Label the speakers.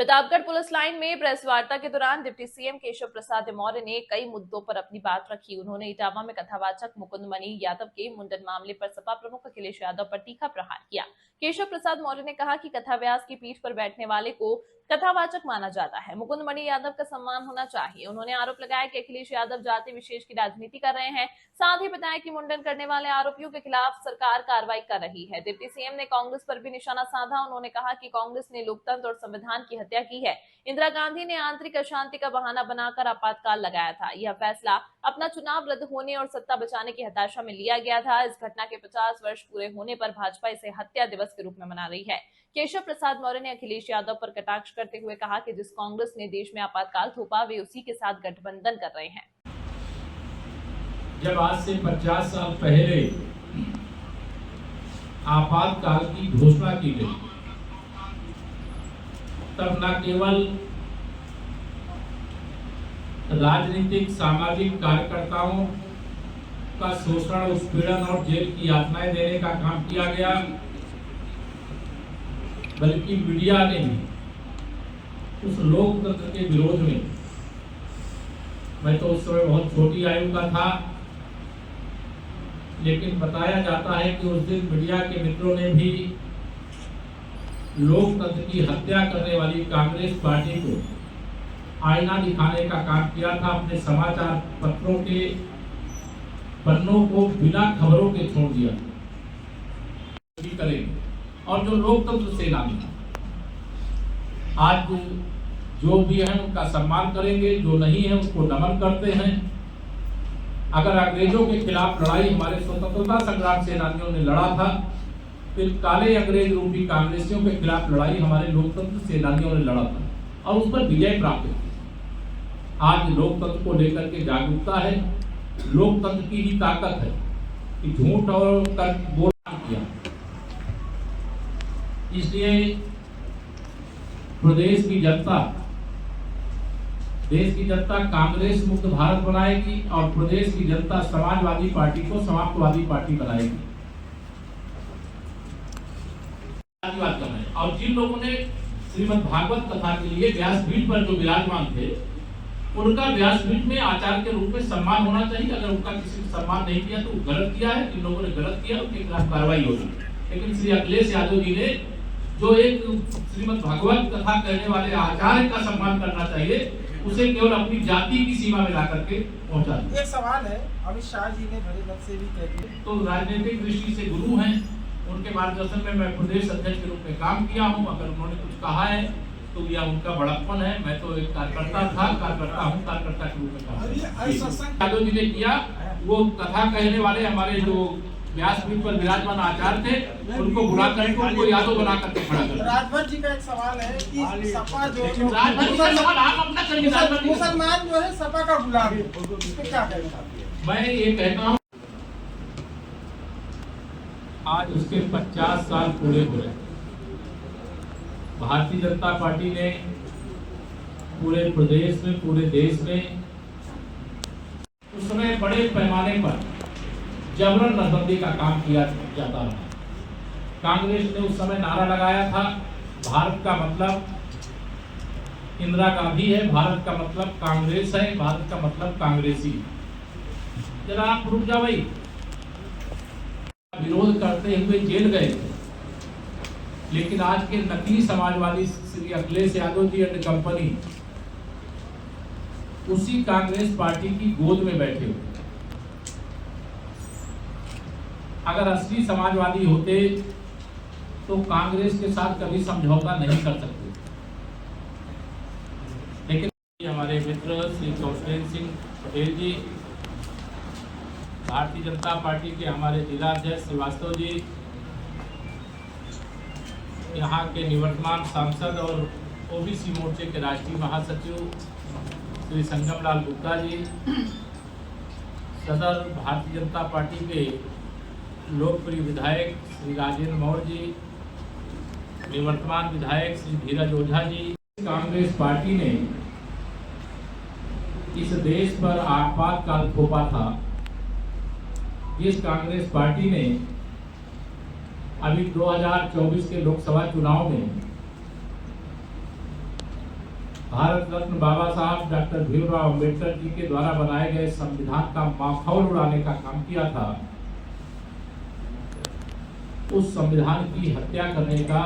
Speaker 1: Pratapgarh police line में press वार्ता के दौरान डिप्टी सीएम केशव प्रसाद मौर्य ने कई मुद्दों पर अपनी बात रखी। उन्होंने इटावा में कथावाचक मुकुंद मणि यादव के मुंडन मामले पर सपा प्रमुख अखिलेश यादव पर तीखा प्रहार किया। केशव प्रसाद मौर्य ने कहा कि कथा व्यास की पीठ पर बैठने वाले को कथावाचक माना जाता है। मुकुंद मणि यादव का सम्मान होना चाहिए। उन्होंने आरोप लगाया कि अखिलेश यादव जाति विशेष की राजनीति कर रहे हैं। साथ ही बताया कि मुंडन करने वाले आरोपियों के खिलाफ सरकार कार्रवाई कर रही है। डिप्टी सीएम ने कांग्रेस पर भी निशाना साधा। उन्होंने कहा कि कांग्रेस ने लोकतंत्र और संविधान की हत्या की है। इंदिरा गांधी ने आंतरिक अशांति का बहाना बनाकर आपातकाल लगाया था। यह फैसला अपना चुनाव रद्द होने और सत्ता बचाने की हताशा में लिया गया था। इस घटना के 50 वर्ष पूरे होने पर भाजपा इसे हत्या दिवस के रूप में मना रही है। केशव प्रसाद मौर्य ने अखिलेश यादव पर कटाक्ष करते हुए कहा कि जिस कांग्रेस ने देश में आपातकाल थोपा, वे उसी के साथ गठबंधन कर रहे हैं।
Speaker 2: जब आज से 50 साल पहले आपातकाल की घोषणा की गई, तब न केवल राजनीतिक सामाजिक कार्यकर्ताओं का शोषण, उत्पीड़न और जेल की यातनाएं देने का काम किया गया, बल्कि मीडिया ने भी उस लोकतंत्र के विरोध में, मैं तो उस समय बहुत छोटी आयु का था, लेकिन बताया जाता है कि उस दिन मीडिया के मित्रों ने भी लोकतंत्र की हत्या करने वाली कांग्रेस पार्टी को आईना दिखाने का काम किया था। अपने समाचार पत्रों के पन्नों को बिना खबरों के छोड़ दिया करेंगे। और जो लोकतंत्र सेनानी आज जो भी है उनका सम्मान करेंगे, जो नहीं है उसको नमन करते हैं। अगर अंग्रेजों के खिलाफ लड़ाई हमारे स्वतंत्रता संग्राम सेनानियों ने लड़ा था, फिर काले अंग्रेज रूपी कांग्रेसियों के खिलाफ लड़ाई हमारे लोकतंत्र सेनानियों ने लड़ा था और उस पर विजय प्राप्त की। आज लोकतंत्र को लेकर के जागरूकता है। लोकतंत्र की ही ताकत है कि झूठ और बोलना किया। इसलिए प्रदेश की जनता, देश की जनता कांग्रेस मुक्त भारत बनाएगी और प्रदेश की जनता समाजवादी पार्टी को समाप्तवादी पार्टी बनाएगी। और जिन लोगों ने श्रीमद् भागवत कथा के लिए व्यासपीठ पर जो विराजमान थे, उनका व्यासपीठ में आचार्य के रूप में सम्मान होना चाहिए। अगर उनका किसी ने सम्मान नहीं किया तो गलत किया है। जिन लोगों ने गलत किया उनके खिलाफ कार्रवाई होगी। लेकिन श्री अखिलेश यादव जी ने जो एक श्रीमद् भागवत कथा कहने वाले आचार्य का सम्मान करना चाहिए, उसे केवल अपनी जाति की सीमा में ला करके पहुंचा दिया।
Speaker 3: एक सवाल है, अमित शाह जी ने बड़े मत से भी कह दिया,
Speaker 2: तो राजनीतिक दृष्टि से गुरु हैं, उनके मार्गदर्शन में मैं प्रदेश अध्यक्ष के रूप में काम किया हूं। अगर उन्होंने कुछ कहा है तो यह उनका बड़प्पन है। मैं तो एक कार्यकर्ता था, कार्यकर्ता हूं, कार्यकर्ता के रूप में काम यादव जी ने किया। वो कथा कहने वाले हमारे जो व्यासपीठ पर विराजमान आचार्य थे, उनको बुला करके उनको यादव बना करके खड़ा कर।
Speaker 3: राजभर जी का एक सवाल है कि सपा जो
Speaker 2: मुसलमान
Speaker 3: जो है सपा का गुलाम है, इस पे क्या कहना?
Speaker 2: मैं ये कहता हूँ, आज उसके 50 साल पूरे हो रहे। भारतीय जनता पार्टी ने पूरे प्रदेश में, पूरे देश में उस समय बड़े पैमाने पर जबरन नसबंदी का काम किया जाता रहा। कांग्रेस ने उस समय नारा लगाया था, भारत का मतलब इंदिरा गांधी है, भारत का मतलब कांग्रेस है, भारत का मतलब कांग्रेसी। जरा आप रुक जाओ भाई। विरोध करते हुए जेल गए थे, लेकिन आज के नकली समाजवादी श्री अखिलेश यादव जी एंड कंपनी उसी कांग्रेस पार्टी की गोद में बैठे हुए। अगर असली समाजवादी होते तो कांग्रेस के साथ कभी समझौता नहीं कर सकते। लेकिन हमारे मित्र श्री कौशलेंद्र सिंह पटेल जी, भारतीय जनता पार्टी के हमारे जिला अध्यक्ष श्रीवास्तव जी, यहाँ के निवर्तमान सांसद और ओबीसी मोर्चे के राष्ट्रीय महासचिव श्री संगम लाल गुप्ता जी, सदर भारतीय जनता पार्टी के लोकप्रिय विधायक श्री राजेंद्र मौर्य जी, निवर्तमान विधायक श्री धीरज ओझा जी। कांग्रेस पार्टी ने इस देश पर आपातकाल थोपा था। इस कांग्रेस पार्टी ने अभी 2024 के लोकसभा चुनाव में भारत रत्न बाबा साहब डॉक्टर भीमराव अंबेडकर जी के द्वारा बनाए गए संविधान का माखौल उड़ाने का काम किया था, उस संविधान की हत्या करने का